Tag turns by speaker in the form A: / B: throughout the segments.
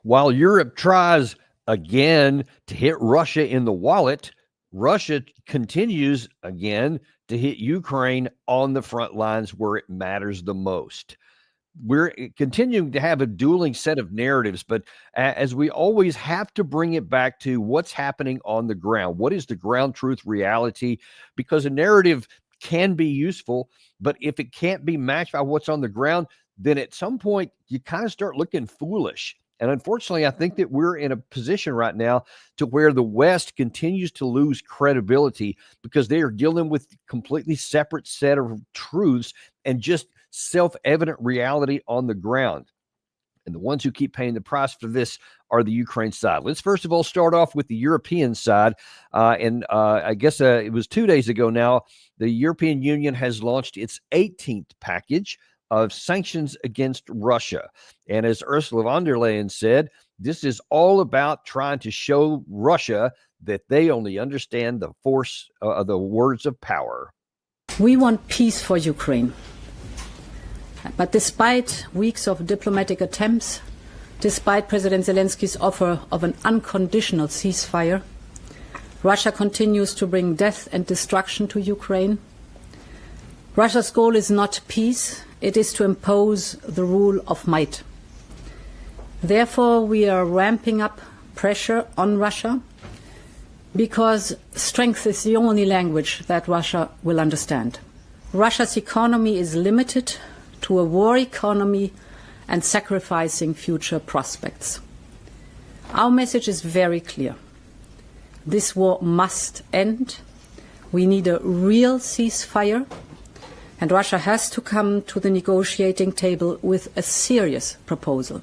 A: While Europe tries again to hit Russia in the wallet, Russia continues again to hit Ukraine on the front lines where it matters the most. We're continuing to have a dueling set of narratives, but as we always have to bring it back to what's happening on the ground. What is the ground truth reality? Because a narrative can be useful, but if it can't be matched by what's on the ground, then at some point you kind of start looking foolish. And unfortunately, I think that we're in a position right now to where the West continues to lose credibility because they are dealing with completely separate set of truths and just self-evident reality on the ground. And the ones who keep paying the price for this are the Ukraine side. Let's first of all start off with the European side. I guess it was 2 days ago now, the European Union has launched its 18th package of sanctions against Russia. And as Ursula von der Leyen said, this is all about trying to show Russia that they only understand the force of the words of power.
B: We want peace for Ukraine. But despite weeks of diplomatic attempts, despite President Zelensky's offer of an unconditional ceasefire, Russia continues to bring death and destruction to Ukraine. Russia's goal is not peace, it is to impose the rule of might. Therefore, we are ramping up pressure on Russia because strength is the only language that Russia will understand. Russia's economy is limited to a war economy and sacrificing future prospects. Our message is very clear. This war must end. We need a real ceasefire, and Russia has to come to the negotiating table with a serious proposal.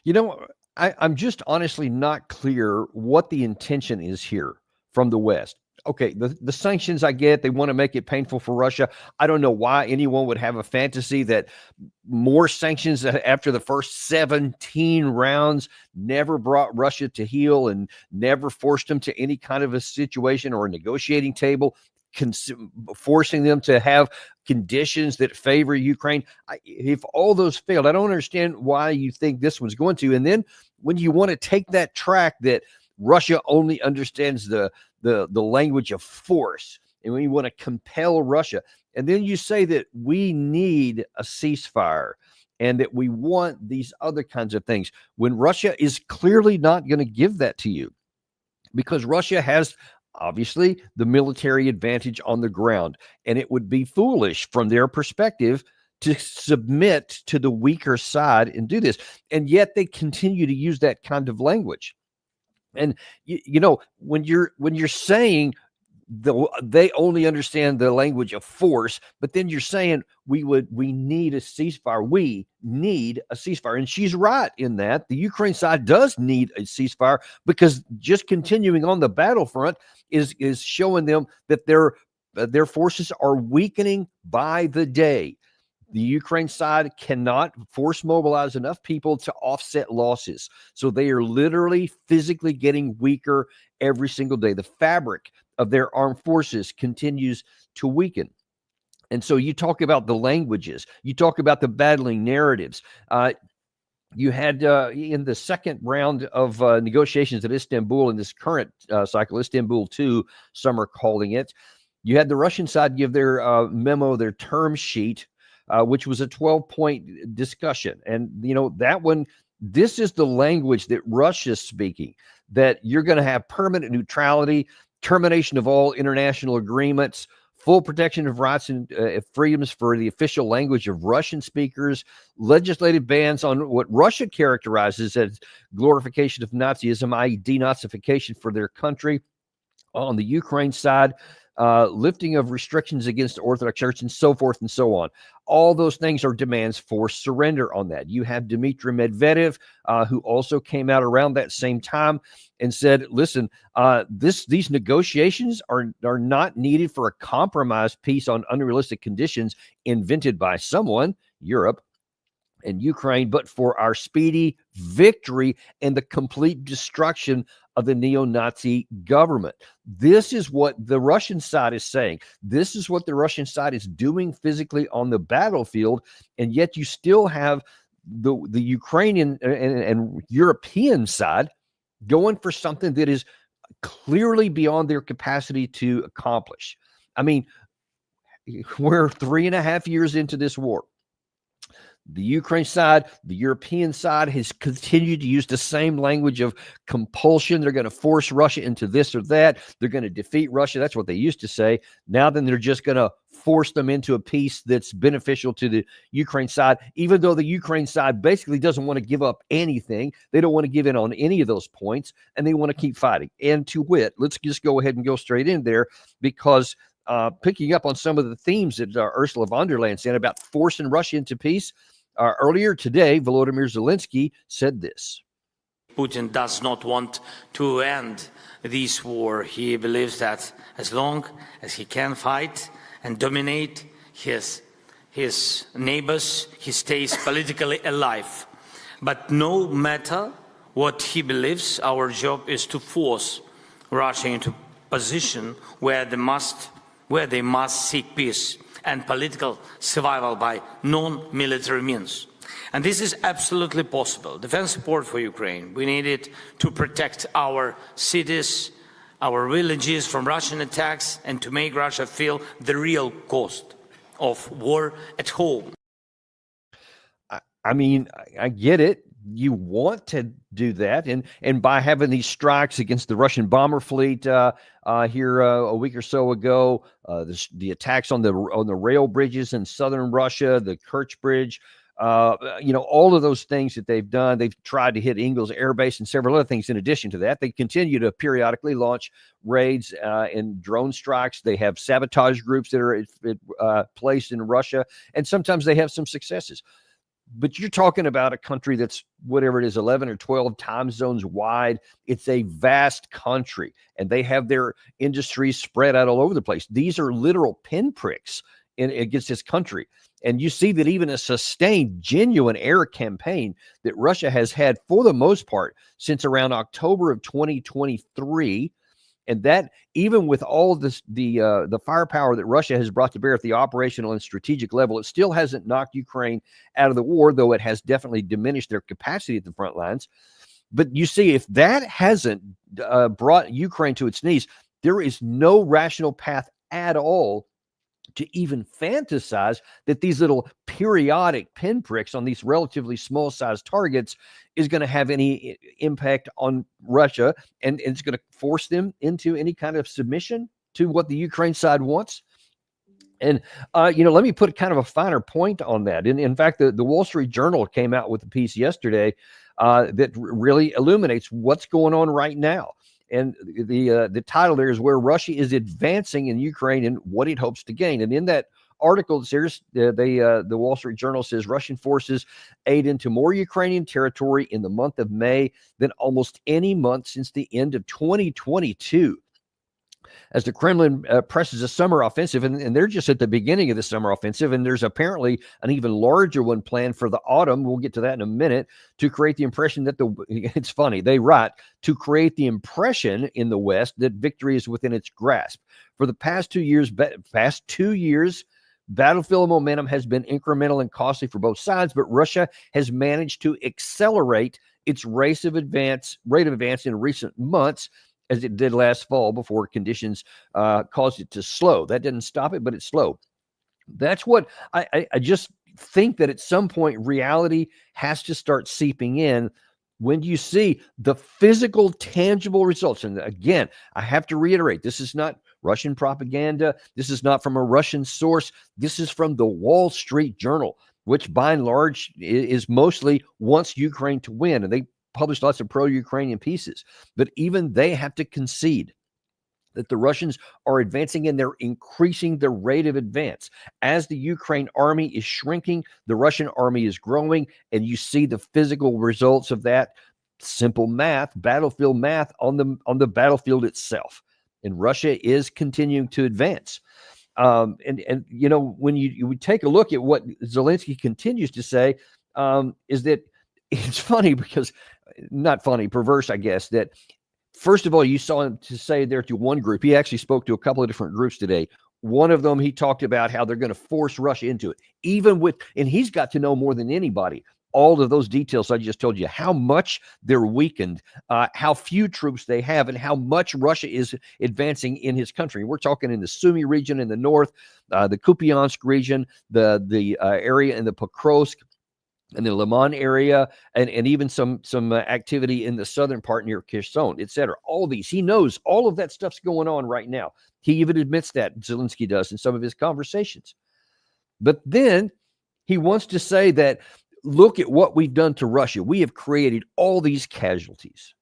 A: You know, I'm just honestly not clear what the intention is here from the West. Okay, the sanctions, I get, they want to make it painful for Russia. I don't know why anyone would have a fantasy that more sanctions after the first 17 rounds never brought Russia to heel and never forced them to any kind of a situation or a negotiating table, forcing them to have conditions that favor Ukraine. If all those failed, I don't understand why you think this one's going to. And then when you want to take that track that Russia only understands the language of force, and we want to compel Russia, and then you say that we need a ceasefire and that we want these other kinds of things, when Russia is clearly not going to give that to you, because Russia has obviously the military advantage on the ground, and it would be foolish from their perspective to submit to the weaker side and do this. And yet they continue to use that kind of language. And you know, when you're saying they only understand the language of force, but then you're saying we need a ceasefire. We need a ceasefire. And she's right in that. The Ukraine side does need a ceasefire, because just continuing on the battlefront is showing them that their forces are weakening by the day. The Ukraine side cannot force mobilize enough people to offset losses. So they are literally physically getting weaker every single day. The fabric of their armed forces continues to weaken. And so you talk about the languages, you talk about the battling narratives. You had in the second round of negotiations at Istanbul in this current cycle, Istanbul 2, some are calling it, you had the Russian side give their memo, their term sheet, which was a 12-point discussion. And, you know, that one, this is the language that Russia's speaking, that you're going to have permanent neutrality, termination of all international agreements, full protection of rights and freedoms for the official language of Russian speakers, legislative bans on what Russia characterizes as glorification of Nazism, i.e. denazification for their country. On the Ukraine side, lifting of restrictions against the Orthodox Church, and so forth and so on. All those things are demands for surrender on that. You have Dmitry Medvedev, who also came out around that same time and said, listen, these negotiations are not needed for a compromised peace on unrealistic conditions invented by someone, Europe and Ukraine, but for our speedy victory and the complete destruction of the neo-Nazi government. This is what the Russian side is saying. This is what the Russian side is doing physically on the battlefield, and yet you still have the Ukrainian and European side going for something that is clearly beyond their capacity to accomplish. I mean, we're 3.5 years into this war. The Ukraine side, the European side has continued to use the same language of compulsion. They're going to force Russia into this or that. They're going to defeat Russia. That's what they used to say. Now then, they're just going to force them into a peace that's beneficial to the Ukraine side, even though the Ukraine side basically doesn't want to give up anything. They don't want to give in on any of those points, and they want to keep fighting. And to wit, let's just go ahead and go straight in there, because picking up on some of the themes that Ursula von der Leyen said about forcing Russia into peace, earlier today, Volodymyr Zelensky said this.
C: Putin does not want to end this war. He believes that as long as he can fight and dominate his neighbors, he stays politically alive. But no matter what he believes, our job is to force Russia into a position where they must seek peace and political survival by non-military means. And this is absolutely possible. Defense support for Ukraine. We need it to protect our cities, our villages from Russian attacks, and to make Russia feel the real cost of war at home.
A: I mean, I get it. You want to do that, and by having these strikes against the Russian bomber fleet here a week or so ago, the attacks on the rail bridges in southern Russia, the Kerch Bridge, all of those things that they've done. They've tried to hit Ingles Air Base and several other things. In addition to that, they continue to periodically launch raids and drone strikes. They have sabotage groups that are placed in Russia, and sometimes they have some successes. But you're talking about a country that's whatever it is, 11 or 12 time zones wide. It's a vast country, and they have their industries spread out all over the place. These are literal pinpricks against this country. And you see that even a sustained, genuine air campaign that Russia has had for the most part since around October of 2023, and that even with all this, the firepower that Russia has brought to bear at the operational and strategic level, it still hasn't knocked Ukraine out of the war, though it has definitely diminished their capacity at the front lines. But you see, if that hasn't brought Ukraine to its knees, there is no rational path at all to even fantasize that these little periodic pinpricks on these relatively small-sized targets is going to have any impact on Russia, and it's going to force them into any kind of submission to what the Ukraine side wants. And, let me put kind of a finer point on that. In fact, the Wall Street Journal came out with a piece yesterday that really illuminates what's going on right now. And the title there is Where Russia is Advancing in Ukraine and What It Hopes to Gain. And in that article, the Wall Street Journal says Russian forces aid into more Ukrainian territory in the month of May than almost any month since the end of 2022. As the Kremlin presses a summer offensive, and they're just at the beginning of the summer offensive, and there's apparently an even larger one planned for the autumn. We'll get to that in a minute, to create the impression that it's funny, they write, to create the impression in the West that victory is within its grasp. For the past 2 years, battlefield momentum has been incremental and costly for both sides, but Russia has managed to accelerate its rate of advance in recent months, as it did last fall before conditions caused it to slow. That didn't stop it, but it slowed. That's what I just think, that at some point reality has to start seeping in when you see the physical, tangible results. And again, I have to reiterate, this is not Russian propaganda. This is not from a Russian source. This is from the Wall Street Journal, which by and large is mostly wants Ukraine to win. And they published lots of pro-Ukrainian pieces, but even they have to concede that the Russians are advancing, and they're increasing the rate of advance. As the Ukraine army is shrinking, the Russian army is growing, and you see the physical results of that. Simple math, battlefield math on the battlefield itself. And Russia is continuing to advance. When you take a look at what Zelensky continues to say, is that it's funny, because not funny, perverse, I guess, that first of all, you saw him to say there to one group. He actually spoke to a couple of different groups today. One of them, he talked about how they're going to force Russia into it, and he's got to know more than anybody all of those details I just told you, how much they're weakened, how few troops they have, and how much Russia is advancing in his country. We're talking in the Sumy region in the north, the Kupiansk region, the area in the Pokrovsk and the Liman area, and even some activity in the southern part near Kherson, etc. All these, he knows all of that stuff's going on right now. He even admits that, Zelensky does, in some of his conversations. But then he wants to say that, look at what we've done to Russia. We have created all these casualties.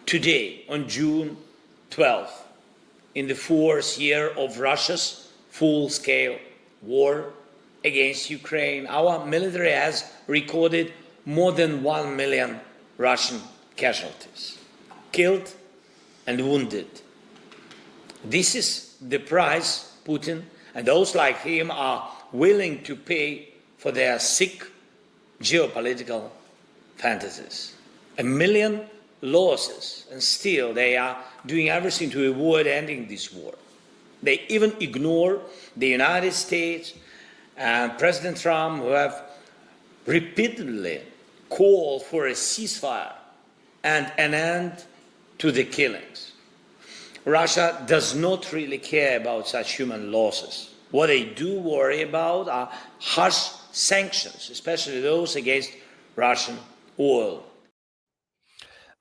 C: Today, on June 12th, in the 4th year of Russia's full-scale war against Ukraine, our military has recorded more than 1 million Russian casualties, killed and wounded. This is the price Putin and those like him are willing to pay for their sick geopolitical fantasies. 1 million losses, and still they are doing everything to avoid ending this war. They even ignore the United States and President Trump, who have repeatedly called for a ceasefire and an end to the killings. Russia does not really care about such human losses. What they do worry about are harsh sanctions, especially those against Russian oil.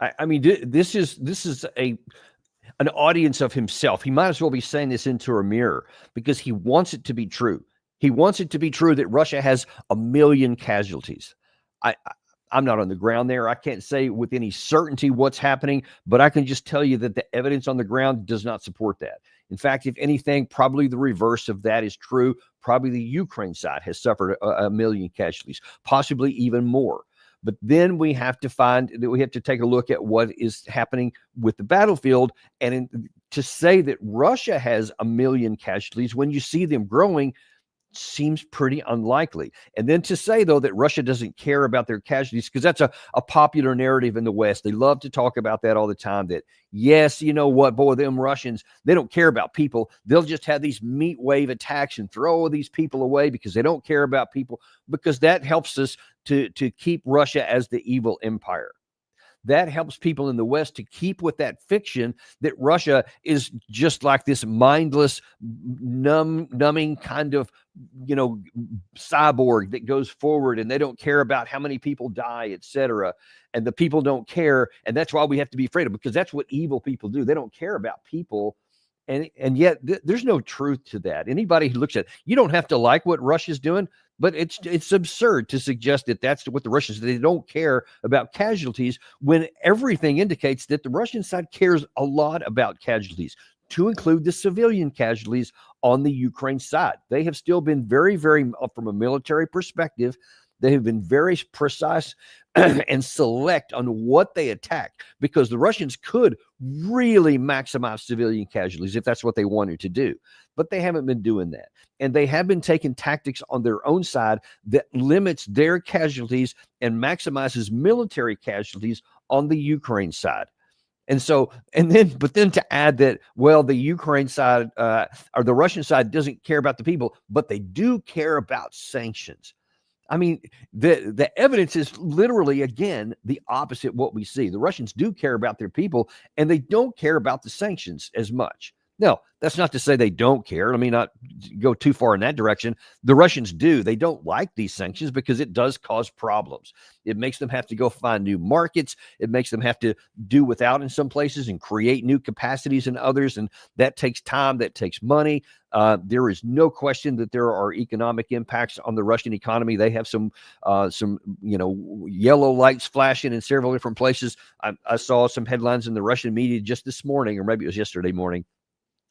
A: I mean, this is an audience of himself. He might as well be saying this into a mirror, because he wants it to be true. He wants it to be true that Russia has 1 million casualties. I'm not on the ground there. I can't say with any certainty what's happening, but I can just tell you that the evidence on the ground does not support that. In fact, if anything, probably the reverse of that is true. Probably the Ukraine side has suffered 1 million casualties, possibly even more. But then we have to take a look at what is happening with the battlefield, and to say that Russia has 1 million casualties when you see them growing seems pretty unlikely. And then to say, though, that Russia doesn't care about their casualties, because that's a popular narrative in the West. They love to talk about that all the time, that, yes, you know what, boy, them Russians, they don't care about people. They'll just have these meat wave attacks and throw these people away because they don't care about people, because that helps us to keep Russia as the evil empire. That helps people in the West to keep with that fiction that Russia is just like this mindless, numbing kind of, cyborg that goes forward, and they don't care about how many people die, etc. And the people don't care, and that's why we have to be afraid of them, because that's what evil people do. They don't care about people. And yet there's no truth to that. Anybody who looks at it, you don't have to like what Russia's doing, but it's absurd to suggest that that's what the Russians, they don't care about casualties, when everything indicates that the Russian side cares a lot about casualties, to include the civilian casualties on the Ukraine side. They have still been very, very, from a military perspective, they have been very precise and select on what they attack, because the Russians could really maximize civilian casualties if that's what they wanted to do. But they haven't been doing that. And they have been taking tactics on their own side that limits their casualties and maximizes military casualties on the Ukraine side. And so, but then to add that, well, the Ukraine side or the Russian side doesn't care about the people, but they do care about sanctions. I mean, the evidence is literally, again, the opposite what we see. The Russians do care about their people, and they don't care about the sanctions as much. No, that's not to say they don't care. Let me not go too far in that direction. The Russians do. They don't like these sanctions because it does cause problems. It makes them have to go find new markets. It makes them have to do without in some places and create new capacities in others. And that takes time. That takes money. There is no question that there are economic impacts on the Russian economy. They have some yellow lights flashing in several different places. I saw some headlines in the Russian media just this morning, or maybe it was yesterday morning,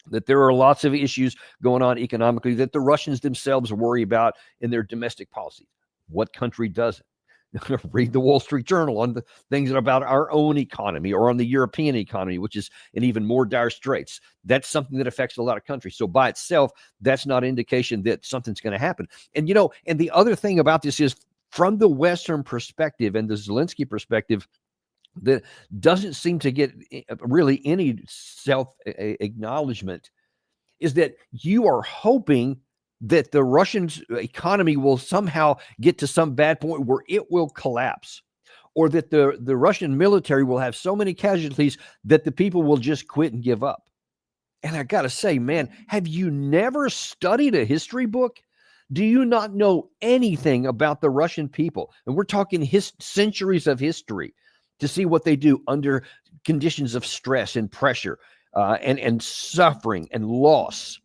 A: that there are lots of issues going on economically that the Russians themselves worry about in their domestic policy. What country doesn't? Read the Wall Street Journal on the things about our own economy, or on the European economy, which is in even more dire straits. That's something that affects a lot of countries. So by itself, that's not indication that something's going to happen. And, and the other thing about this is, from the Western perspective and the Zelensky perspective, that doesn't seem to get really any self-acknowledgement, is that you are hoping that the Russian economy will somehow get to some bad point where it will collapse, or that the Russian military will have so many casualties that the people will just quit and give up. And I got to say, man, have you never studied a history book? Do you not know anything about the Russian people? And we're talking centuries of history to see what they do under conditions of stress and pressure and suffering and loss.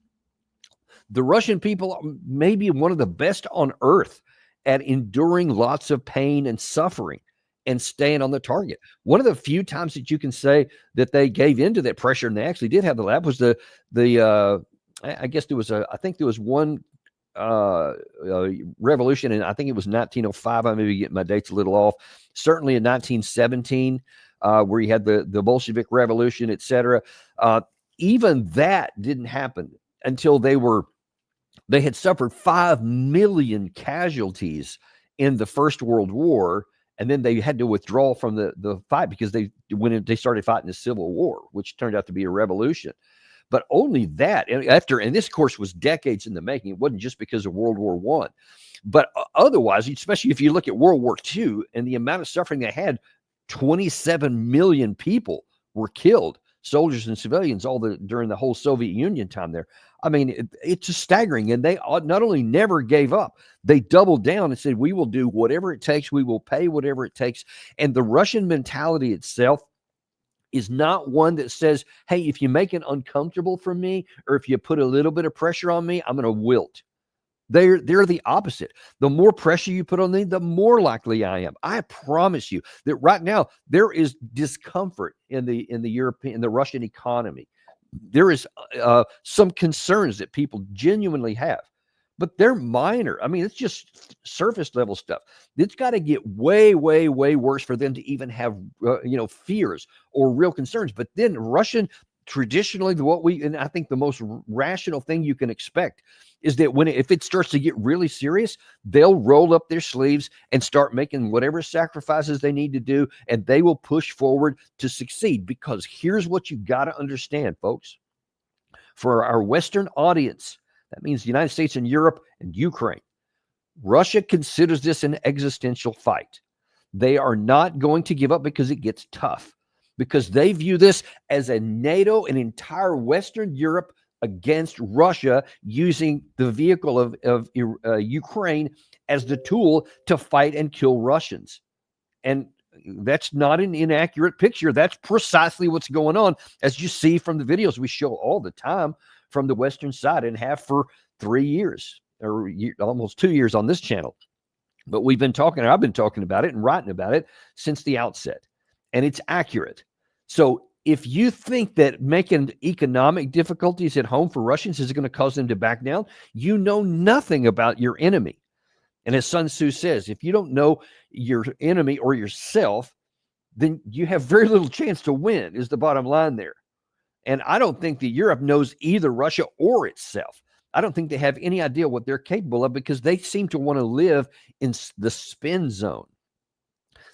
A: The Russian people may be one of the best on earth at enduring lots of pain and suffering and staying on the target. One of the few times that you can say that they gave into that pressure and they actually did have the lab was I guess there was I think there was one revolution, and I think it was 1905. I may be getting my dates a little off. Certainly in 1917, where you had the Bolshevik Revolution, etc. Even that didn't happen until they had suffered 5 million casualties in the First World War, and then they had to withdraw from the fight because they started fighting the Civil War, which turned out to be a revolution. But only that, and this of course was decades in the making. It wasn't just because of World War I, but otherwise, especially if you look at World War II and the amount of suffering they had, 27 million people were killed, soldiers and civilians, during the whole Soviet Union time there. I mean, it's just staggering. And they not only never gave up, they doubled down and said, we will do whatever it takes. We will pay whatever it takes. And the Russian mentality itself is not one that says, hey, if you make it uncomfortable for me, or if you put a little bit of pressure on me, I'm going to wilt. They're the opposite. The more pressure you put on me, the more likely I am. I promise you that right now there is discomfort in the Russian economy. There is some concerns that people genuinely have, but they're minor. I mean, it's just surface level stuff. It's got to get way, way, way worse for them to even have fears or real concerns. But then Russian, traditionally, and I think the most rational thing you can expect is that if it starts to get really serious, they'll roll up their sleeves and start making whatever sacrifices they need to do, and they will push forward to succeed. Because here's what you got to understand, folks. For our Western audience, that means the United States and Europe and Ukraine, Russia considers this an existential fight. They are not going to give up because it gets tough, because they view this as a NATO, an entire Western Europe against Russia, using the vehicle of Ukraine as the tool to fight and kill Russians. And that's not an inaccurate picture. That's precisely what's going on, as you see from the videos we show all the time from the Western side and have for 3 years or almost 2 years on this channel. But I've been talking about it and writing about it since the outset, and it's accurate. So if you think that making economic difficulties at home for Russians is going to cause them to back down, you know nothing about your enemy. And as Sun Tzu says, if you don't know your enemy or yourself, then you have very little chance to win, is the bottom line there. And I don't think that Europe knows either Russia or itself. I don't think they have any idea what they're capable of, because they seem to want to live in the spin zone.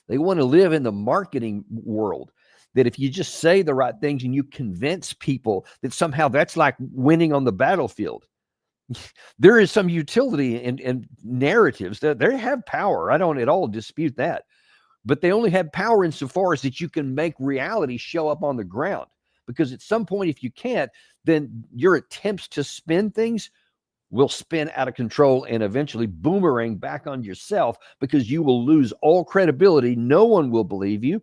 A: They want to live in the marketing world, that if you just say the right things and you convince people that somehow that's like winning on the battlefield. There is some utility in narratives that they have power. I don't at all dispute that. But they only have power insofar as that you can make reality show up on the ground. Because at some point, if you can't, then your attempts to spin things will spin out of control and eventually boomerang back on yourself, because you will lose all credibility. No one will believe you.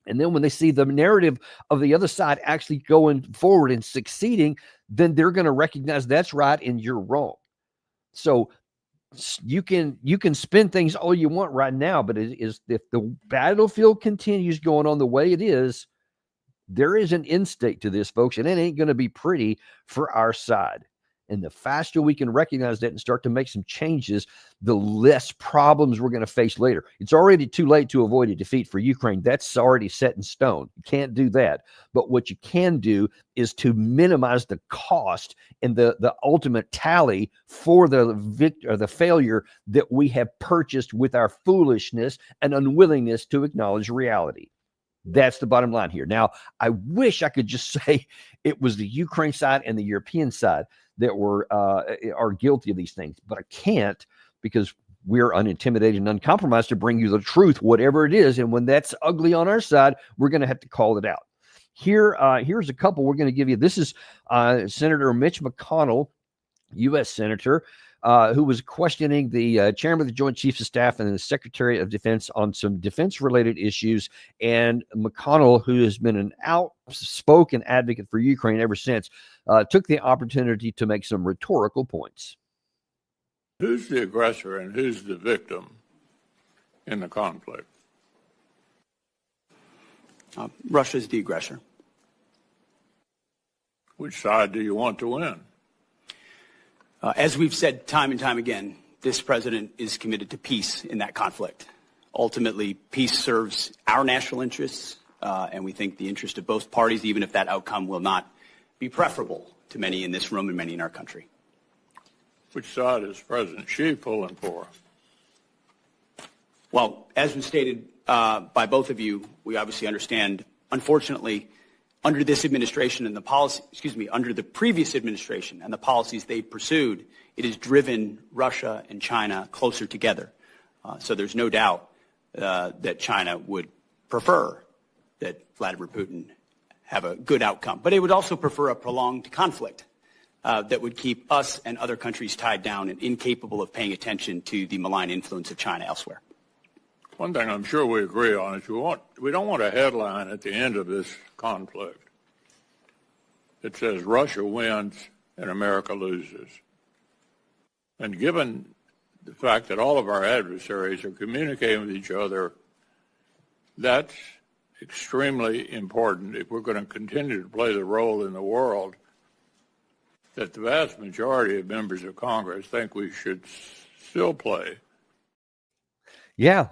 A: And then when they see the narrative of the other side actually going forward and succeeding, then they're going to recognize that's right and you're wrong. So you can spin things all you want right now, but if the battlefield continues going on the way it is, there is an end state to this, folks, and it ain't going to be pretty for our side. And the faster we can recognize that and start to make some changes, the less problems we're going to face later. It's already too late to avoid a defeat for Ukraine. That's already set in stone. You can't do that. But what you can do is to minimize the cost and the ultimate tally for the failure that we have purchased with our foolishness and unwillingness to acknowledge reality. That's the bottom line here. Now, I wish I could just say it was the Ukraine side and the European side that are guilty of these things, but I can't, because we're unintimidated and uncompromised to bring you the truth, whatever it is. And when that's ugly on our side, we're going to have to call it out. Here's a couple we're going to give you. This is Senator Mitch McConnell, U.S. Senator, who was questioning the chairman of the Joint Chiefs of Staff and the Secretary of Defense on some defense-related issues. And McConnell, who has been an outspoken advocate for Ukraine ever since, took the opportunity to make some rhetorical points.
D: Who's the aggressor and who's the victim in the conflict?
E: Russia's the aggressor.
D: Which side do you want to win?
E: As we've said time and time again, this president is committed to peace in that conflict. Ultimately, peace serves our national interests, and we think the interest of both parties, even if that outcome will not be preferable to many in this room and many in our country.
D: Which side is President Xi pulling for?
E: Well, as was stated by both of you, we obviously understand, unfortunately, under this administration and under the previous administration and the policies they pursued, it has driven Russia and China closer together. So there's no doubt that China would prefer that Vladimir Putin have a good outcome. But it would also prefer a prolonged conflict that would keep us and other countries tied down and incapable of paying attention to the malign influence of China elsewhere.
D: One thing I'm sure we agree on is we don't want a headline at the end of this conflict that says Russia wins and America loses. And given the fact that all of our adversaries are communicating with each other, that's extremely important if we're going to continue to play the role in the world that the vast majority of members of Congress think we should still play.
A: Yeah,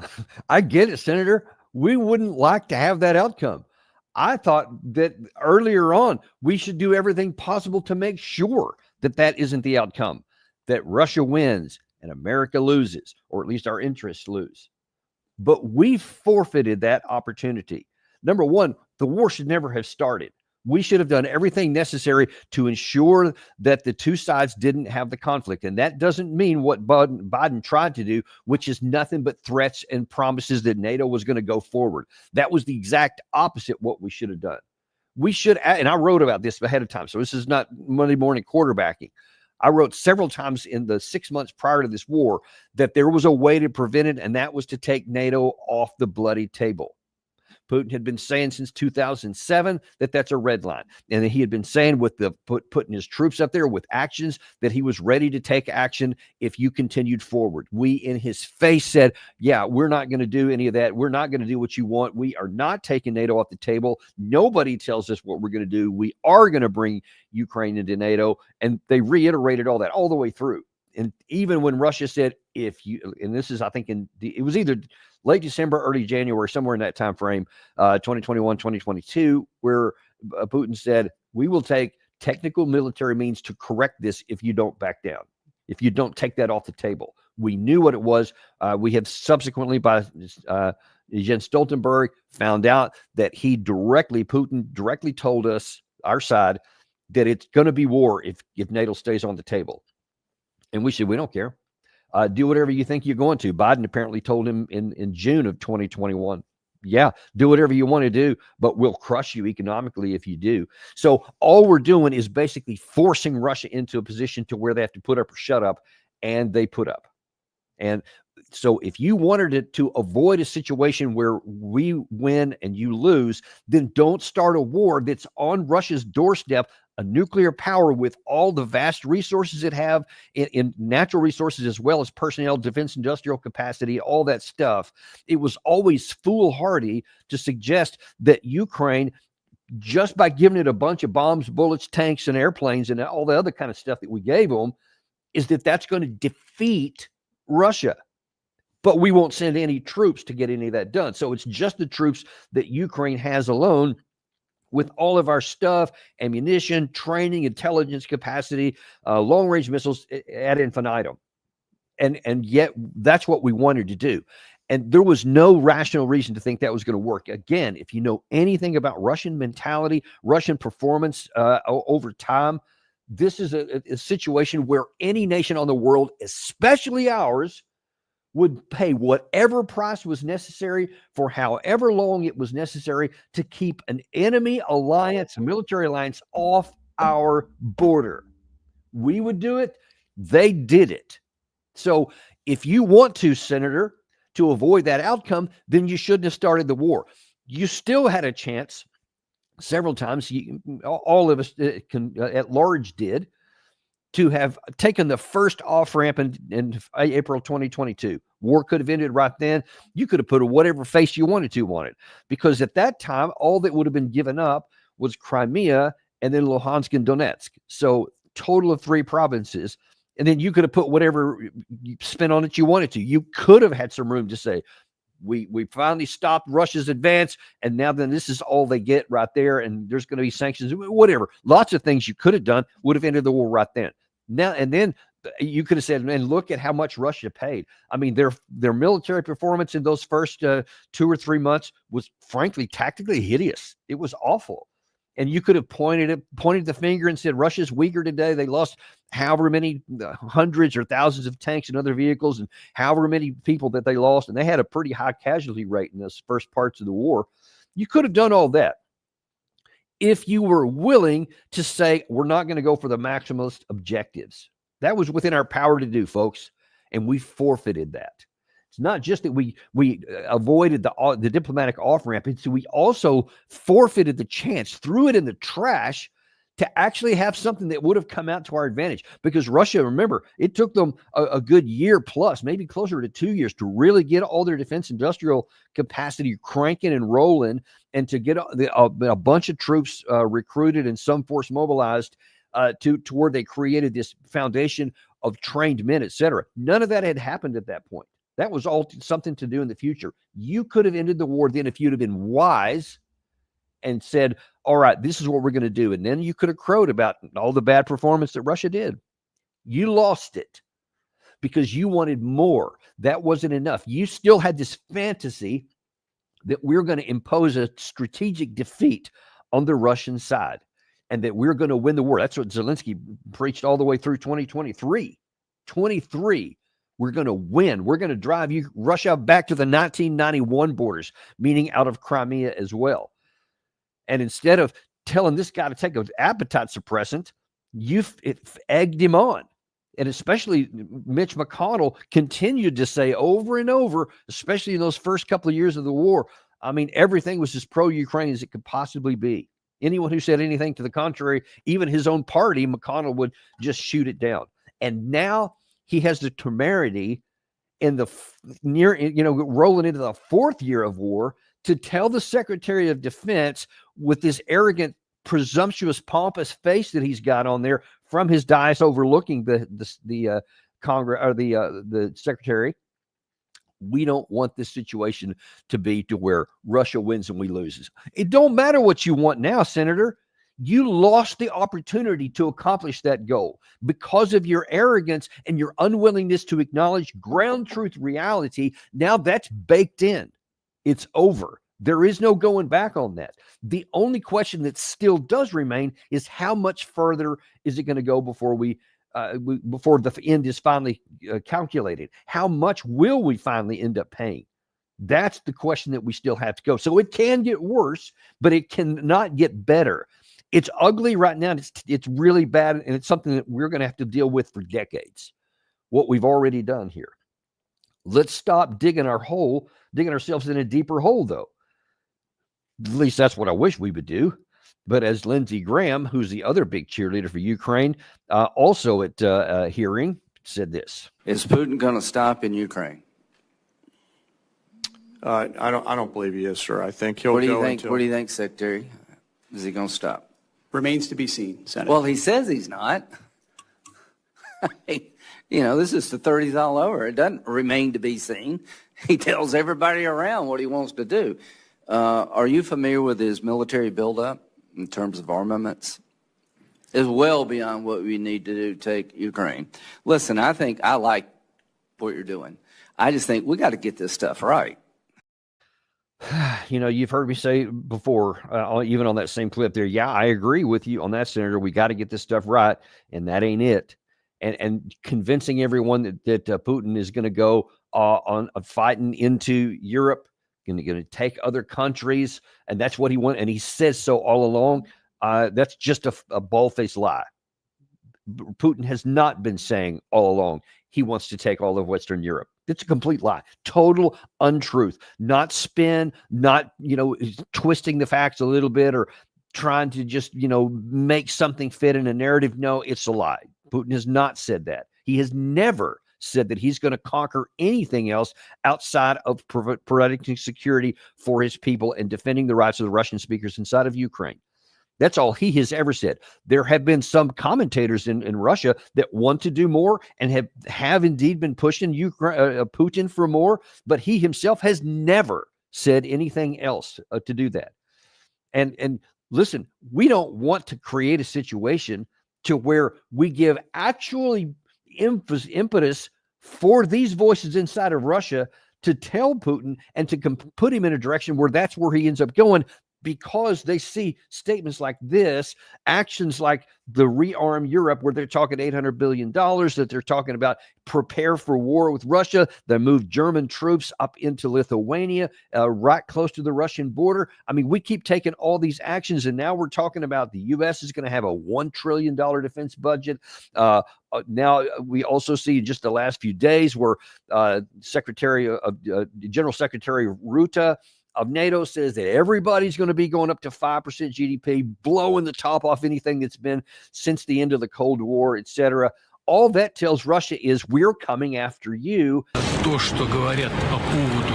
A: I get it, Senator. We wouldn't like to have that outcome. I thought that earlier on, we should do everything possible to make sure that that isn't the outcome, that Russia wins and America loses, or at least our interests lose. But we forfeited that opportunity. Number one, the war should never have started. We should have done everything necessary to ensure that the two sides didn't have the conflict. And that doesn't mean what Biden tried to do, which is nothing but threats and promises that NATO was going to go forward. That was the exact opposite what we should have done. We should, and I wrote about this ahead of time, so this is not Monday morning quarterbacking. I wrote several times in the 6 months prior to this war that there was a way to prevent it, and that was to take NATO off the bloody table. Putin had been saying since 2007 that that's a red line. And he had been saying with the putting his troops up there with actions that he was ready to take action if you continued forward. We in his face said, yeah, we're not going to do any of that. We're not going to do what you want. We are not taking NATO off the table. Nobody tells us what we're going to do. We are going to bring Ukraine into NATO. And they reiterated all that all the way through. And even when Russia said, and this is, I think, it was either late December, early January, somewhere in that time frame, 2021, 2022, where Putin said, we will take technical military means to correct this if you don't back down, if you don't take that off the table. We knew what it was. We have subsequently, by Jens Stoltenberg, found out that Putin directly told us, our side, that it's going to be war if NATO stays on the table. And we said, we don't care. Do whatever you think you're going to. Biden apparently told him in June of 2021, yeah, do whatever you want to do, but we'll crush you economically if you do. So all we're doing is basically forcing Russia into a position to where they have to put up or shut up, and they put up. And so if you wanted to avoid a situation where we win and you lose, then don't start a war that's on Russia's doorstep, a nuclear power with all the vast resources it have in natural resources as well as personnel, defense, industrial capacity, all that stuff. It was always foolhardy to suggest that Ukraine, just by giving it a bunch of bombs, bullets, tanks, and airplanes and all the other kind of stuff that we gave them, that's going to defeat Russia. But we won't send any troops to get any of that done. So it's just the troops that Ukraine has alone, with all of our stuff, ammunition, training, intelligence capacity, long-range missiles ad infinitum. And yet that's what we wanted to do. And there was no rational reason to think that was going to work. Again, if you know anything about Russian mentality, Russian performance over time, this is a situation where any nation on the world, especially ours, would pay whatever price was necessary for however long it was necessary to keep an enemy alliance, a military alliance, off our border. We would do it. They did it. So if you want to, Senator, to avoid that outcome, then you shouldn't have started the war. You still had a chance several times, all of us at large did, to have taken the first off-ramp in April 2022. War could have ended right then. You could have put whatever face you wanted to on it, because at that time, all that would have been given up was Crimea and then Luhansk and Donetsk. So total of 3 provinces. And then you could have put whatever spin on it you wanted to. You could have had some room to say, we finally stopped Russia's advance, and now then this is all they get right there, and there's going to be sanctions, whatever. Lots of things you could have done would have ended the war right then. Now and then you could have said, and look at how much Russia paid. I mean, their military performance in those first 2 or 3 months was frankly tactically hideous. It was awful. And you could have pointed the finger and said, Russia's weaker today. They lost however many hundreds or thousands of tanks and other vehicles, and however many people that they lost. And they had a pretty high casualty rate in those first parts of the war. You could have done all that if you were willing to say, we're not going to go for the maximalist objectives. That was within our power to do, folks. And we forfeited that. It's not just that we avoided the diplomatic off-ramp. It's we also forfeited the chance, threw it in the trash to actually have something that would have come out to our advantage. Because Russia, remember, it took them a good year plus, maybe closer to 2 years, to really get all their defense industrial capacity cranking and rolling, and to get a bunch of troops recruited and some force mobilized to where they created this foundation of trained men, et cetera. None of that had happened at that point. That was all something to do in the future. You could have ended the war then if you'd have been wise and said, all right, this is what we're going to do. And then you could have crowed about all the bad performance that Russia did. You lost it because you wanted more. That wasn't enough. You still had this fantasy that we're going to impose a strategic defeat on the Russian side and that we're going to win the war. That's what Zelensky preached all the way through 2023. We're going to win. We're going to drive Russia back to the 1991 borders, meaning out of Crimea as well. And instead of telling this guy to take an appetite suppressant, it egged him on. And especially Mitch McConnell continued to say over and over, especially in those first couple of years of the war, I mean, everything was as pro-Ukraine as it could possibly be. Anyone who said anything to the contrary, even his own party, McConnell would just shoot it down. And now he has the temerity in the rolling into the 4th year of war to tell the Secretary of Defense, with this arrogant, presumptuous, pompous face that he's got on there from his dais overlooking the Congress or the Secretary, we don't want this situation to be to where Russia wins and we lose. It don't matter what you want now, Senator. You lost the opportunity to accomplish that goal because of your arrogance and your unwillingness to acknowledge ground truth reality. Now that's baked in. It's over. There is no going back on that. The only question that still does remain is how much further is it going to go before before the end is finally calculated? How much will we finally end up paying? That's the question that we still have to go. So it can get worse, but it cannot get better. It's ugly right now. It's really bad, and it's something that we're going to have to deal with for decades. What we've already done here. Let's stop digging ourselves in a deeper hole, though. At least that's what I wish we would do. But as Lindsey Graham, who's the other big cheerleader for Ukraine, also at a hearing, said this:
F: Is Putin going to stop in Ukraine?
G: I don't believe he is, sir. I think he'll
F: What do you
G: go
F: think?
G: until.
F: What do you think, Secretary? Is he going to stop?
E: Remains to be seen, Senator.
F: Well, he says he's not. This is the 30s all over. It doesn't remain to be seen. He tells everybody around what he wants to do. Are you familiar with his military buildup in terms of armaments? It's well beyond what we need to do to take Ukraine. Listen, I think I like what you're doing. I just think we got to get this stuff right.
A: You've heard me say before, even on that same clip there. Yeah, I agree with you on that, Senator. We got to get this stuff right, and that ain't it. And convincing everyone that Putin is going to go on fighting into Europe, going to take other countries, and that's what he wants, and he says so all along. That's just a bald-faced lie. Putin has not been saying all along he wants to take all of Western Europe. It's a complete lie, total untruth, not spin, not, twisting the facts a little bit or trying to just, make something fit in a narrative. No, it's a lie. Putin has not said that. He has never said that he's going to conquer anything else outside of providing security for his people and defending the rights of the Russian speakers inside of Ukraine. That's all he has ever said. There have been some commentators in Russia that want to do more and have indeed been pushing Putin for more, but he himself has never said anything else to do that. And listen, we don't want to create a situation to where we give actually impetus for these voices inside of Russia to tell Putin and to put him in a direction where that's where he ends up going, because they see statements like this, actions like the rearm Europe, where they're talking $800 billion, that they're talking about prepare for war with Russia. They moved German troops up into Lithuania, right close to the Russian border. I mean, we keep taking all these actions, and now we're talking about the U.S. is going to have a $1 trillion defense budget. Now we also see just the last few days where General Secretary Rutte of NATO says that everybody's going to be going up to 5% GDP, blowing the top off anything that's been since the end of the Cold War, etc. All that tells Russia is we're coming after you.
H: То, что говорят по поводу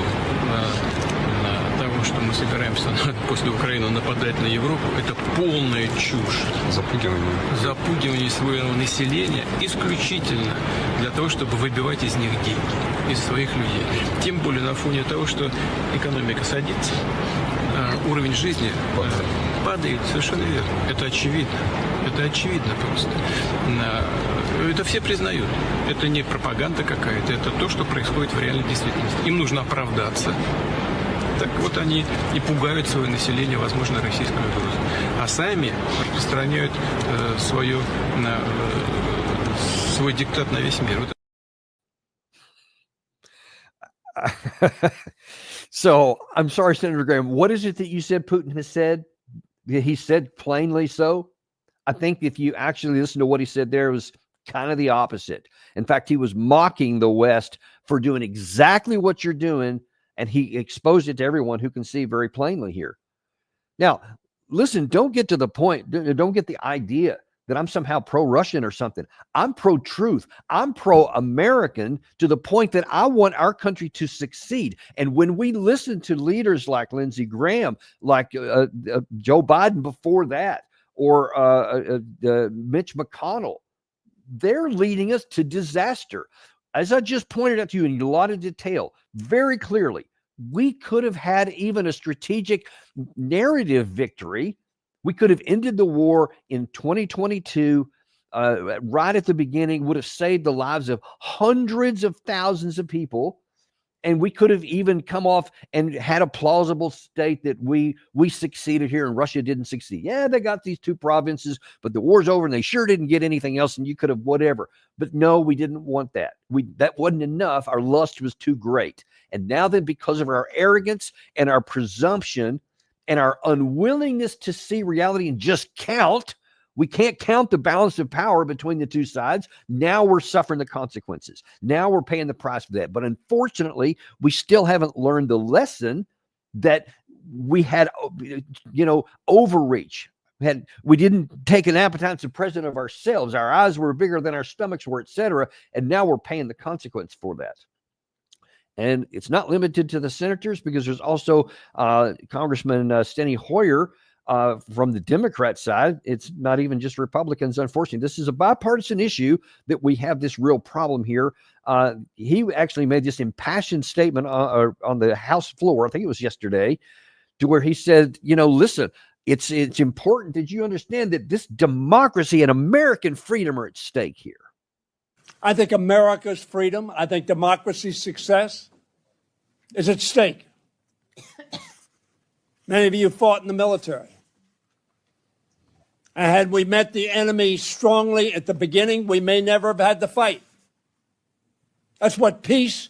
H: того, что мы собираемся после Украины нападать на Европу, это полная чушь. Запугивание своего населения исключительно для того, чтобы выбивать из них деньги, из своих людей. Тем более на фоне того, что экономика садится, уровень жизни падает, совершенно верно. Это очевидно просто. Это все признают. Это не пропаганда какая-то, это то, что происходит в реальной действительности. Им нужно оправдаться. Так вот они и пугают свое население, возможно, российской угрозой. А сами распространяют свой диктат на весь мир.
A: So, I'm sorry, Senator Graham, what is it that you said Putin has said? He said plainly so? I think if you actually listen to what he said there, it was kind of the opposite. In fact, he was mocking the West for doing exactly what you're doing, and he exposed it to everyone who can see very plainly here. Now, listen, don't get to the point, don't get the idea that I'm somehow pro-Russian or something. I'm pro-truth. I'm pro-American to the point that I want our country to succeed. And when we listen to leaders like Lindsey Graham, like Joe Biden before that, or Mitch McConnell, they're leading us to disaster. As I just pointed out to you in a lot of detail, very clearly, we could have had even a strategic narrative victory. We could have ended the war in 2022, right at the beginning, would have saved the lives of hundreds of thousands of people. And we could have even come off and had a plausible state that we succeeded here and Russia didn't succeed. Yeah, they got these 2 provinces, but the war's over and they sure didn't get anything else, and you could have whatever. But no, we didn't want that. That wasn't enough. Our lust was too great. And now then, because of our arrogance and our presumption and our unwillingness to see reality and just count, we can't count the balance of power between the two sides. Now we're suffering the consequences. Now we're paying the price for that. But unfortunately, we still haven't learned the lesson that we had, overreach. We didn't take an appetite suppressant of ourselves. Our eyes were bigger than our stomachs were, etc. And now we're paying the consequence for that. And it's not limited to the senators, because there's also Congressman Steny Hoyer from the Democrat side. It's not even just Republicans, unfortunately. This is a bipartisan issue that we have this real problem here. He actually made this impassioned statement on the House floor, I think it was yesterday, to where he said, listen, it's important that you understand that this democracy and American freedom are at stake here.
I: I think America's freedom, I think democracy's success is at stake. Many of you fought in the military. And had we met the enemy strongly at the beginning, we may never have had to fight. That's what peace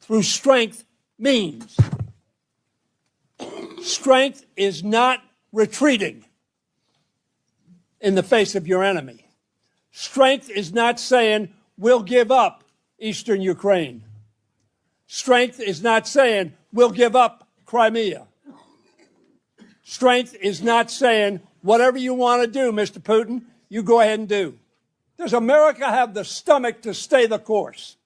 I: through strength means. Strength is not retreating in the face of your enemy. Strength is not saying, we'll give up eastern Ukraine. Strength is not saying, we'll give up Crimea. Strength is not saying, whatever you want to do, Mr. Putin, you go ahead and do. Does America have the stomach to stay the course?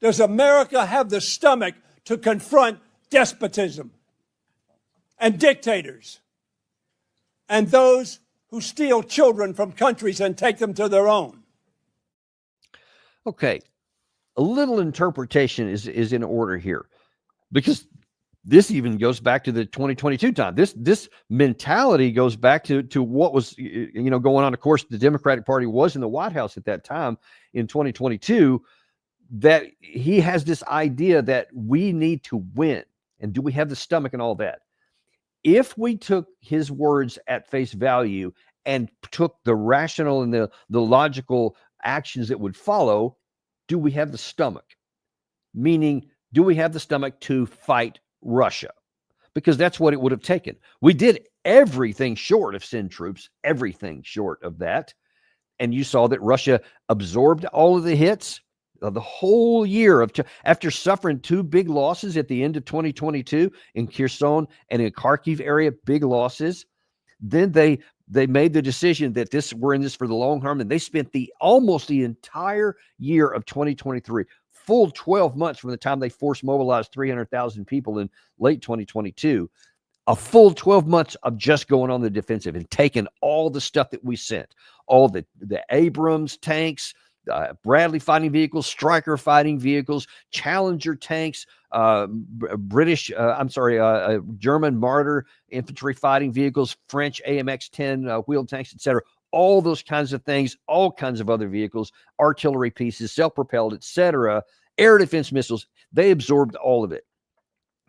I: Does America have the stomach to confront despotism and dictators and those who steal children from countries and take them to their own?
A: Okay, a little interpretation is in order here, because this even goes back to the 2022 time. This mentality goes back to what was going on. Of course, the Democratic Party was in the White House at that time in 2022. That he has this idea that we need to win, and do we have the stomach and all that? If we took his words at face value and took the rational and the logical actions that would follow, do we have the stomach? Meaning, do we have the stomach to fight Russia? Because that's what it would have taken. We did everything short of send troops, everything short of that. And you saw that Russia absorbed all of the hits of the whole year after suffering two big losses at the end of 2022 in Kherson and in Kharkiv area, big losses. Then they made the decision that we're in this for the long term, and they spent almost the entire year of 2023, full 12 months from the time they force mobilized 300,000 people in late 2022, a full 12 months of just going on the defensive and taking all the stuff that we sent, all the Abrams tanks, Bradley fighting vehicles, Stryker fighting vehicles, Challenger tanks, German Marder infantry fighting vehicles, French AMX-10 wheeled tanks, etc. All those kinds of things, all kinds of other vehicles, artillery pieces, self-propelled, etc., air defense missiles. They absorbed all of it.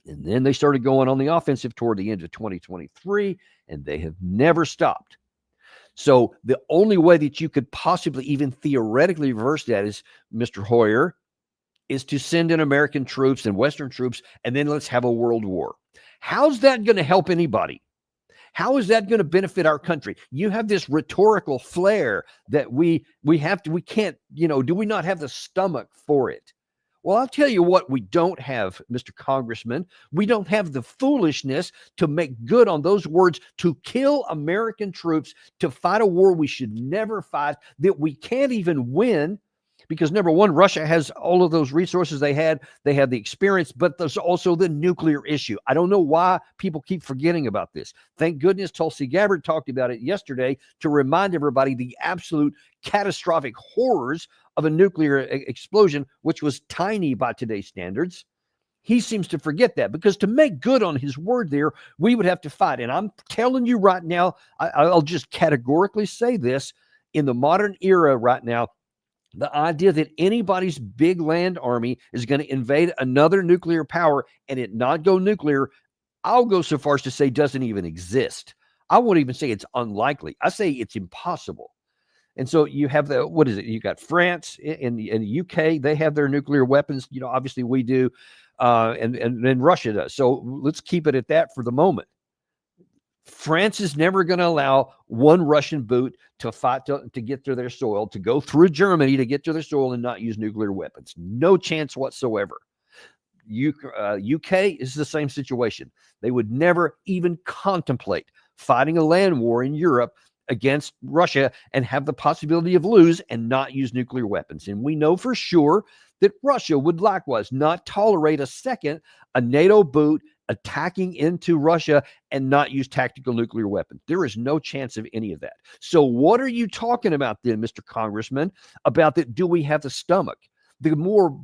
A: And then they started going on the offensive toward the end of 2023, and they have never stopped. So the only way that you could possibly even theoretically reverse that is, Mr. Hoyer, is to send in American troops and Western troops, and then let's have a world war. How's that going to help anybody? How is that going to benefit our country? You have this rhetorical flair that we can't, do we not have the stomach for it? Well, I'll tell you what we don't have, Mr. Congressman. We don't have the foolishness to make good on those words, to kill American troops, to fight a war we should never fight, that we can't even win. Because number one, Russia has all of those resources they had the experience, but there's also the nuclear issue. I don't know why people keep forgetting about this. Thank goodness Tulsi Gabbard talked about it yesterday to remind everybody the absolute catastrophic horrors of a nuclear explosion, which was tiny by today's standards. He seems to forget that, because to make good on his word there, we would have to fight. And I'm telling you right now, I'll just categorically say this, in the modern era right now, the idea that anybody's big land army is going to invade another nuclear power and it not go nuclear, I'll go so far as to say doesn't even exist. I won't even say it's unlikely. I say it's impossible. And so you have you got France and the UK, they have their nuclear weapons. Obviously we do, and then Russia does. So let's keep it at that for the moment. France is never going to allow one Russian boot to fight to get to their soil, to go through Germany to get to their soil and not use nuclear weapons. No chance whatsoever. UK is the same situation. They would never even contemplate fighting a land war in Europe against Russia and have the possibility of lose and not use nuclear weapons. And we know for sure that Russia would likewise not tolerate a NATO boot attacking into Russia and not use tactical nuclear weapons. There is no chance of any of that. So what are you talking about then, Mr. Congressman, about that? Do we have the stomach? The more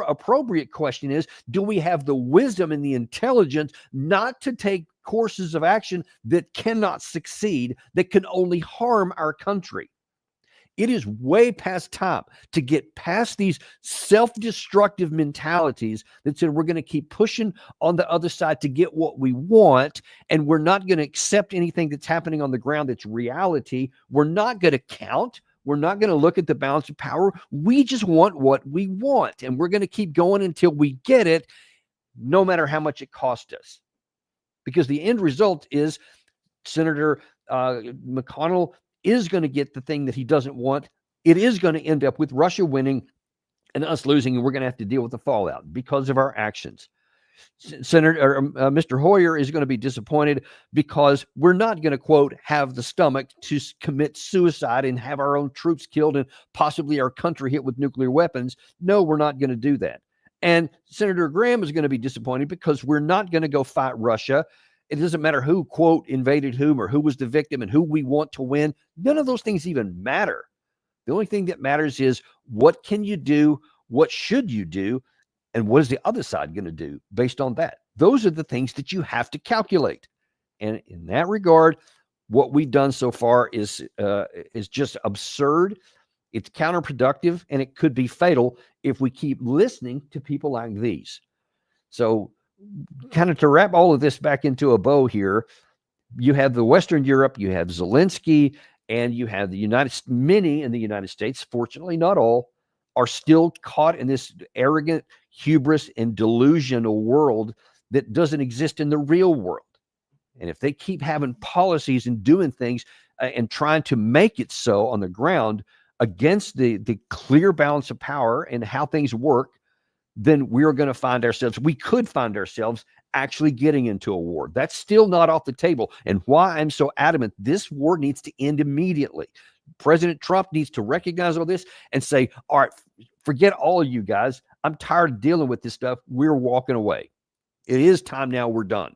A: appropriate question is, do we have the wisdom and the intelligence not to take courses of action that cannot succeed, that can only harm our country? It is way past time to get past these self-destructive mentalities that said we're going to keep pushing on the other side to get what we want, and we're not going to accept anything that's happening on the ground that's reality. We're not going to count. We're not going to look at the balance of power. We just want what we want, and we're going to keep going until we get it, no matter how much it costs us. Because the end result is Senator McConnell is going to get the thing that he doesn't want. It is going to end up with Russia winning and us losing, and we're going to have to deal with the fallout because of our actions. Mr. Hoyer is going to be disappointed because we're not going to, quote, have the stomach to commit suicide and have our own troops killed and possibly our country hit with nuclear weapons. No, we're not going to do that. And Senator Graham is going to be disappointed because we're not going to go fight Russia. It doesn't matter who, quote, invaded whom or who was the victim and who we want to win. None of those things even matter. The only thing that matters is what can you do, what should you do, and what is the other side going to do based on that? Those are the things that you have to calculate. And in that regard, what we've done so far is just absurd. It's counterproductive, and it could be fatal if we keep listening to people like these. So kind of to wrap all of this back into a bow here, you have the Western Europe, you have Zelensky, and you have many in the United States, fortunately not all, are still caught in this arrogant hubris and delusional world that doesn't exist in the real world. And if they keep having policies and doing things and trying to make it so on the ground against the clear balance of power and how things work, then we could find ourselves actually getting into a war. That's still not off the table. And why I'm so adamant, this war needs to end immediately. President Trump needs to recognize all this and say, all right, forget all of you guys. I'm tired of dealing with this stuff. We're walking away. It is time now. We're done.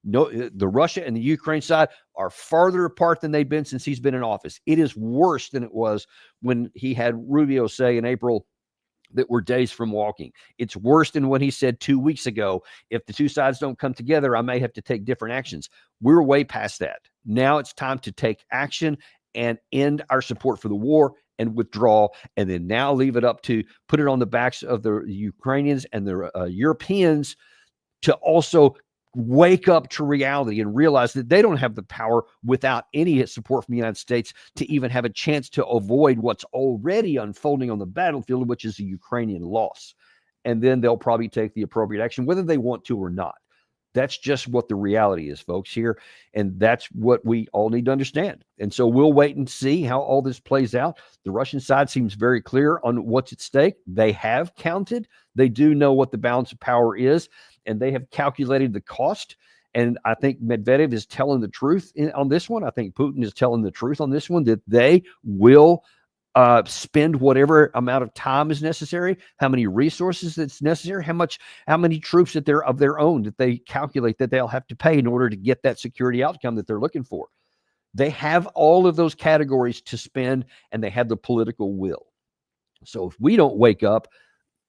A: No, the Russia and the Ukraine side are farther apart than they've been since he's been in office. It is worse than it was when he had Rubio say in April that we're days from walking. It's worse than when he said 2 weeks ago, if the two sides don't come together, I may have to take different actions. We're way past that. Now it's time to take action and end our support for the war and withdraw, and then now leave it up to put it on the backs of the Ukrainians and the Europeans to also wake up to reality and realize that they don't have the power without any support from the United States to even have a chance to avoid what's already unfolding on the battlefield, which is a Ukrainian loss. And then they'll probably take the appropriate action, whether they want to or not. That's just what the reality is, folks, here. And that's what we all need to understand. And so we'll wait and see how all this plays out. The Russian side seems very clear on what's at stake. They have counted. They do know what the balance of power is, and they have calculated the cost. And I think Medvedev is telling the truth on this one. I think Putin is telling the truth on this one, that they will spend whatever amount of time is necessary, how many resources that's necessary, how many troops that they're of their own that they calculate that they'll have to pay in order to get that security outcome that they're looking for. They have all of those categories to spend, and they have the political will. So if we don't wake up,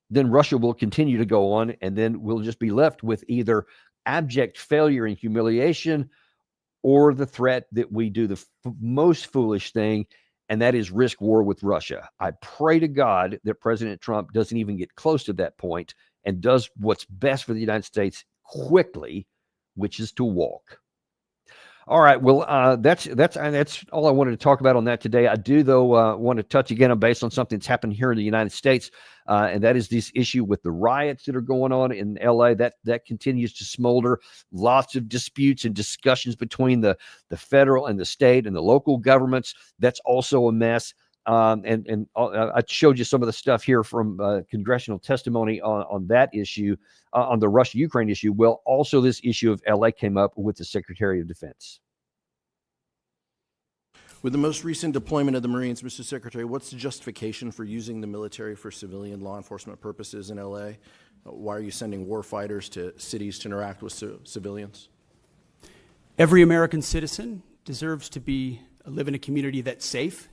A: then Russia will continue to go on, and then we'll just be left with either abject failure and humiliation or the threat that we do the most foolish thing, and that is risk war with Russia. I pray to God that President Trump doesn't even get close to that point and does what's best for the United States quickly, which is to walk. All right. Well, that's all I wanted to talk about on that today. I do, though, want to touch again on based on something that's happened here in the United States, and that is this issue with the riots that are going on in L.A. That continues to smolder. Lots of disputes and discussions between the federal and the state and the local governments. That's also a mess. And I showed you some of the stuff here from congressional testimony on that issue, on the Russia-Ukraine issue. Well, also this issue of L.A. came up with the Secretary of Defense.
J: With the most recent deployment of the Marines, Mr. Secretary, what's the justification for using the military for civilian law enforcement purposes in L.A.? Why are you sending war fighters to cities to interact with civilians?
K: Every American citizen deserves to live in a community that's safe.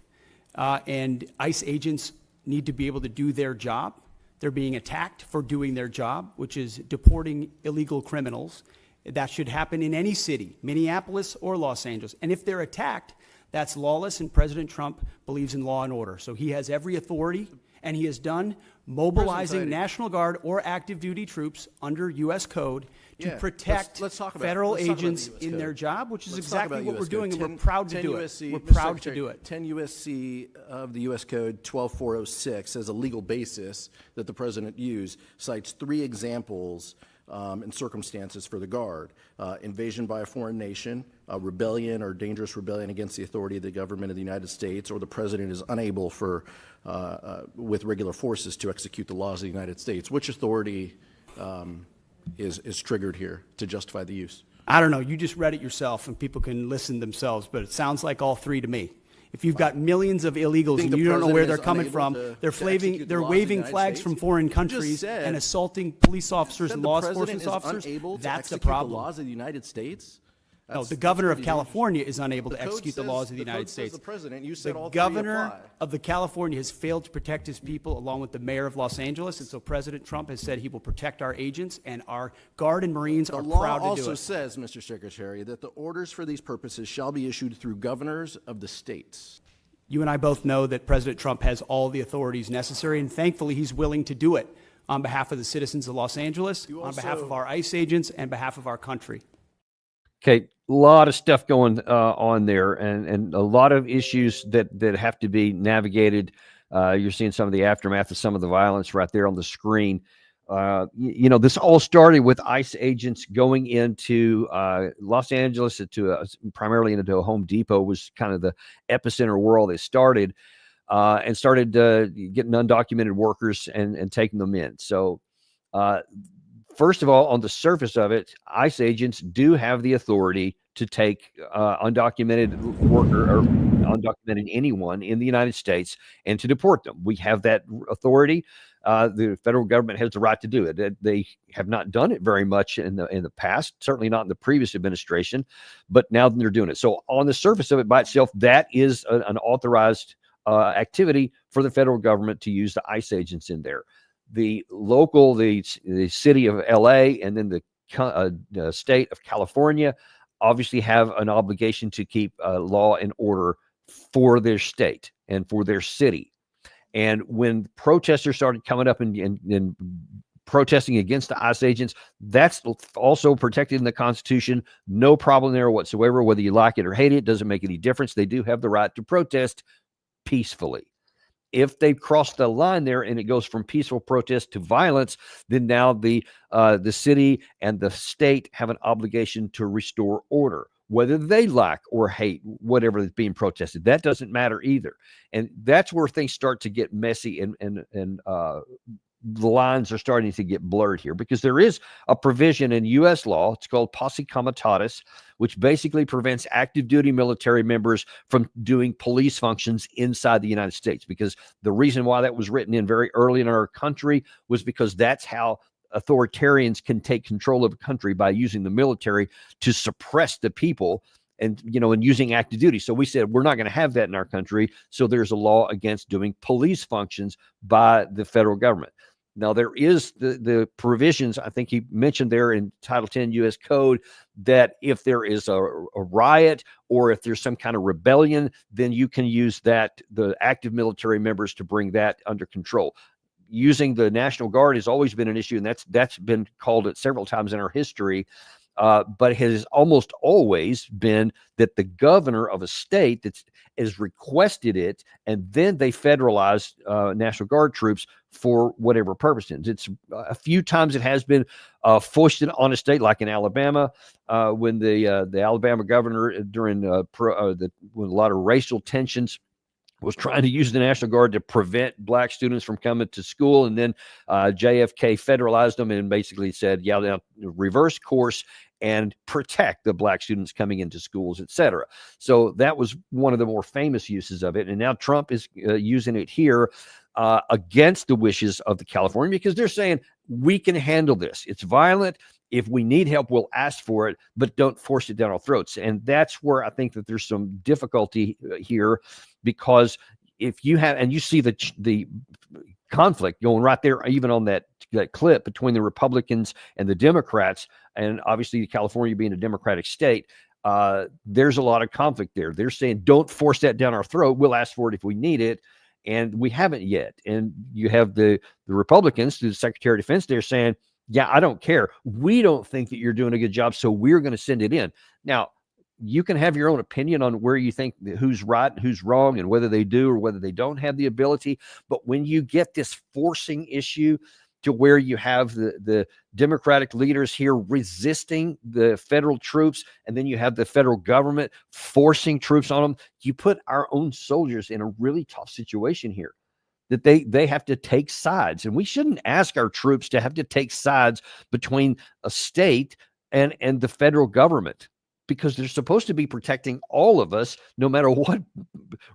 K: And ICE agents need to be able to do their job. They're being attacked for doing their job, which is deporting illegal criminals. That should happen in any city, Minneapolis or Los Angeles. And if they're attacked, That's lawless, and President Trump believes in law and order. So he has every authority, and he has done mobilizing National Guard or active duty troops under U.S. code to protect federal agents in their job, which is exactly what we're doing, and we're proud to do it. We're proud to do it.
J: 10 U.S.C. of the U.S. Code 12406 as a legal basis that the president used cites 3 examples and circumstances for the Guard: invasion by a foreign nation, rebellion or dangerous rebellion against the authority of the government of the United States, or the president is unable with regular forces to execute the laws of the United States. Which authority is triggered here to justify the use?
K: I don't know. You just read it yourself, and people can listen themselves, but it sounds like all 3 to me. If you've got millions of illegals and you don't know where they're coming from, they're waving flags from foreign countries and assaulting police officers and law enforcement officers, that's a problem.
J: The laws of the United States?
K: No, the governor of California is unable to execute the laws of the United States.
J: The president, you said all
K: the governor of the California has failed to protect his people, along with the mayor of Los Angeles, and so President Trump has said he will protect our agents, and our Guard and Marines are proud to do it.
J: The law also says, Mr. Secretary, that the orders for these purposes shall be issued through governors of the states.
K: You and I both know that President Trump has all the authorities necessary, and thankfully he's willing to do it on behalf of the citizens of Los Angeles, on behalf of our ICE agents, and behalf of our country.
A: Okay, a lot of stuff going on there, and a lot of issues that have to be navigated. You're seeing some of the aftermath of some of the violence right there on the screen. This all started with ICE agents going into Los Angeles, primarily into a Home Depot, was kind of the epicenter where all this started, and started getting undocumented workers and taking them in. So, first of all, on the surface of it, ICE agents do have the authority to take undocumented worker or undocumented anyone in the United States and to deport them. We have that authority. The federal government has the right to do it. They have not done it very much in the past, certainly not in the previous administration, but now they're doing it. So on the surface of it by itself, that is an authorized activity for the federal government to use the ICE agents in there. The city of LA and then the state of California obviously have an obligation to keep law and order for their state and for their city. And when protesters started coming up and protesting against the ICE agents, that's also protected in the Constitution. No problem there whatsoever. Whether you like it or hate it, doesn't make any difference. They do have the right to protest peacefully. If they cross the line there and it goes from peaceful protest to violence, then now the city and the state have an obligation to restore order, whether they like or hate whatever is being protested. That doesn't matter either. And that's where things start to get messy and the lines are starting to get blurred here, because there is a provision in U.S. law. It's called posse comitatus, which basically prevents active duty military members from doing police functions inside the United States. Because the reason why that was written in very early in our country was because that's how authoritarians can take control of a country, by using the military to suppress the people and using active duty. So we said we're not going to have that in our country. So there's a law against doing police functions by the federal government. Now, there is the provisions, I think he mentioned there in Title 10 U.S. Code, that if there is a riot or if there's some kind of rebellion, then you can use the active military members to bring that under control. Using the National Guard has always been an issue, and that's been called it several times in our history. But it has almost always been that the governor of a state has requested it, and then they federalize National Guard troops for whatever purposes. It's a few times it has been foisted on a state, like in Alabama, when the Alabama governor during when a lot of racial tensions was trying to use the National Guard to prevent black students from coming to school. And then JFK federalized them and basically said, now reverse course and protect the black students coming into schools, et cetera. So that was one of the more famous uses of it. And now Trump is using it here against the wishes of the California, because they're saying, we can handle this. It's violent. If we need help, we'll ask for it, but don't force it down our throats. And that's where I think that there's some difficulty here, because if you have, and you see the conflict going right there, even on that clip between the Republicans and the Democrats, and obviously California being a Democratic state, there's a lot of conflict there. They're saying, don't force that down our throat. We'll ask for it if we need it. And we haven't yet. And you have the Republicans, through the Secretary of Defense, they're saying, yeah, I don't care. We don't think that you're doing a good job, so we're going to send it in. Now, you can have your own opinion on where you think who's right and who's wrong and whether they do or whether they don't have the ability. But when you get this forcing issue to where you have the Democratic leaders here resisting the federal troops, and then you have the federal government forcing troops on them, you put our own soldiers in a really tough situation here, that they have to take sides. And we shouldn't ask our troops to have to take sides between a state and the federal government, because they're supposed to be protecting all of us, no matter what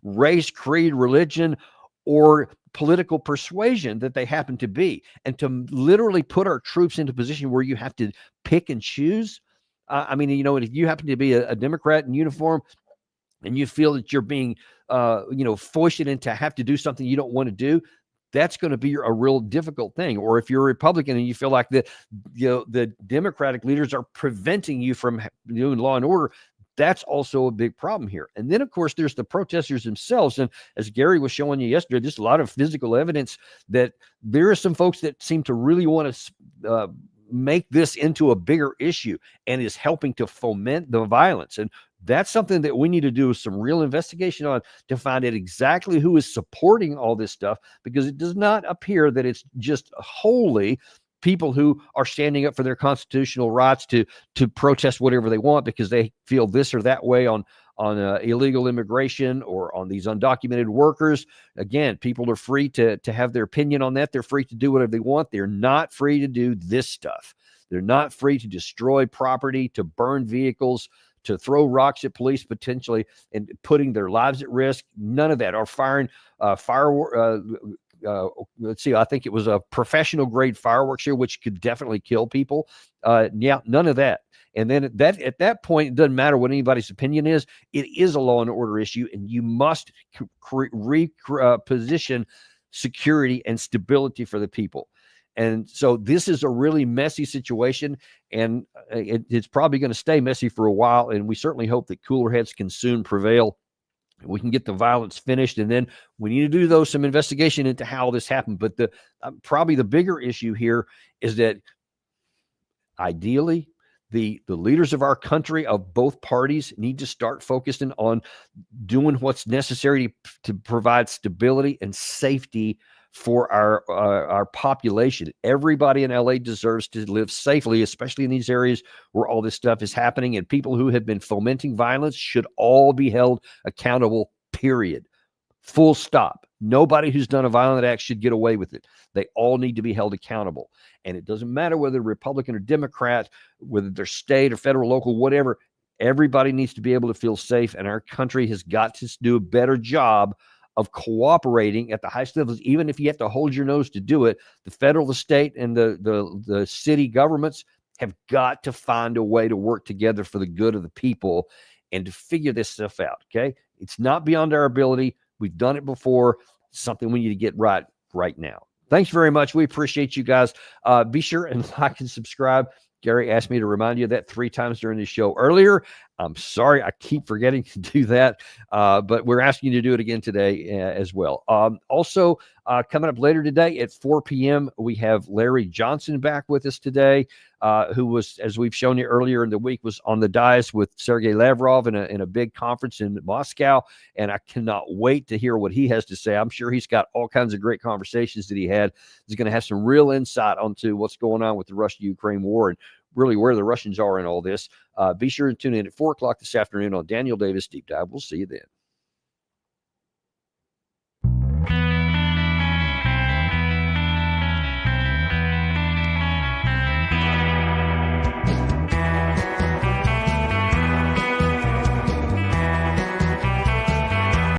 A: race, creed, religion, or political persuasion that they happen to be. And to literally put our troops into a position where you have to pick and choose. I mean, you know, if you happen to be a Democrat in uniform and you feel that you're being, foisted into have to do something you don't want to do, that's going to be a real difficult thing. Or if you're a Republican and you feel like the Democratic leaders are preventing you from doing law and order, that's also a big problem here. And then, of course, there's the protesters themselves. And as Gary was showing you yesterday, there's a lot of physical evidence that there are some folks that seem to really want to make this into a bigger issue and is helping to foment the violence. And that's something that we need to do some real investigation on to find out exactly who is supporting all this stuff, because it does not appear that it's just wholly people who are standing up for their constitutional rights to protest whatever they want because they feel this or that way on illegal immigration or on these undocumented workers. Again, people are free to have their opinion on that. They're free to do whatever they want. They're not free to do this stuff. They're not free to destroy property, to burn vehicles, to throw rocks at police potentially and putting their lives at risk. None of that. Or firing let's see, I think it was a professional grade fireworks here, which could definitely kill people. None of that. And then at that point, it doesn't matter what anybody's opinion is. It is a law and order issue, and you must reposition security and stability for the people. And so this is a really messy situation, and it's probably going to stay messy for a while. And we certainly hope that cooler heads can soon prevail. We can get the violence finished, and then we need to do some investigation into how this happened. But probably the bigger issue here is that ideally the leaders of our country, of both parties, need to start focusing on doing what's necessary to provide stability and safety for our population. Everybody in LA deserves to live safely, especially in these areas where all this stuff is happening. And people who have been fomenting violence should all be held accountable, period. Full stop. Nobody who's done a violent act should get away with it. They all need to be held accountable. And it doesn't matter whether they're Republican or Democrat, whether they're state or federal, local, whatever. Everybody needs to be able to feel safe. And our country has got to do a better job of cooperating at the highest levels, even if you have to hold your nose to do it. The federal, the state, and the city governments have got to find a way to work together for the good of the people and to figure this stuff out, okay? It's not beyond our ability. We've done it before. It's something we need to get right now. Thanks very much. We appreciate you guys. Be sure and like and subscribe. Gary asked me to remind you of that 3 times during the show earlier. I'm sorry, I keep forgetting to do that, but we're asking you to do it again today as well. Also, coming up later today at 4 p.m., we have Larry Johnson back with us today, who was, as we've shown you earlier in the week, was on the dais with Sergei Lavrov in a big conference in Moscow, and I cannot wait to hear what he has to say. I'm sure he's got all kinds of great conversations that he had. He's going to have some real insight onto what's going on with the Russia-Ukraine war and really where the Russians are in all this. Be sure to tune in at 4 o'clock this afternoon on Daniel Davis Deep Dive. We'll see you then.